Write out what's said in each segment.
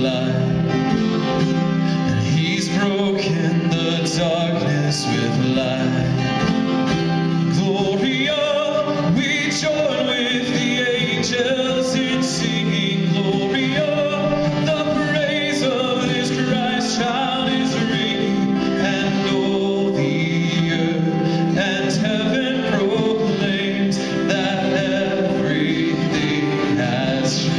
light, and He's broken the darkness with light. Gloria, we join with the angels in singing Gloria. The praise of this Christ child is ringing, and all the earth and heaven proclaims that everything has changed.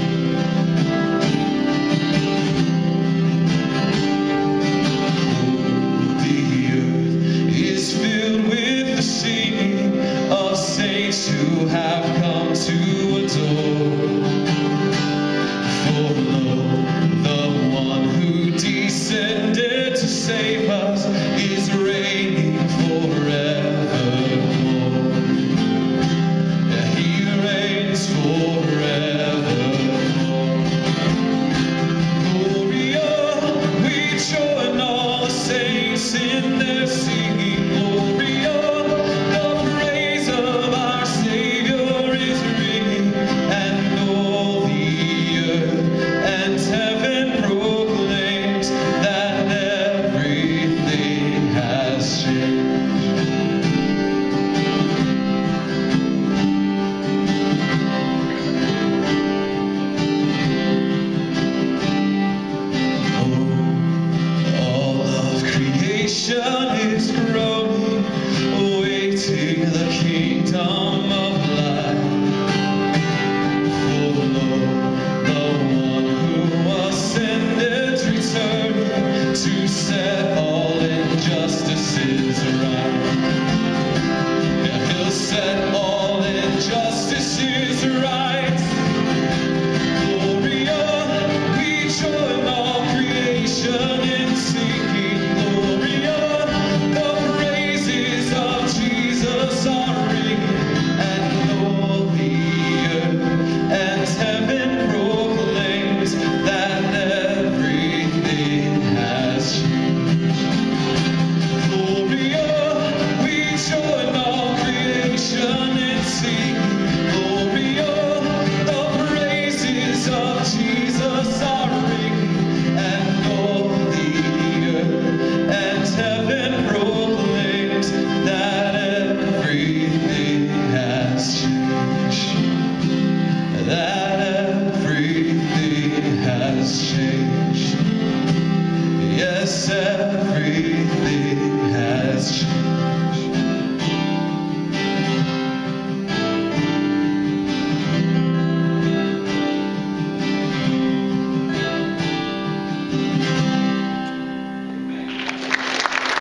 The earth is filled with the singing of saints who have come to adore. For lo, the one who descended to save us is reigning forevermore. He reigns forevermore. Gloria, we join all the saints in their singing Gloria. The praise of our Savior is ringing, and all the earth and heaven proclaims that everything has changed. All of creation is groaning, awaiting the kingdom of light. For lo, the one who ascended returning to set all injustices right. Yeah, He'll set all injustices right. Gloria, we join all creation in singing Gloria. The praises of Jesus are ringing, and all the earth and heaven proclaims that everything has changed. Gloria, we join all creation in singing Gloria. The praises of Jesus are ringing, and all the earth and heaven proclaims that everything has changed. That everything has changed. Yes, everything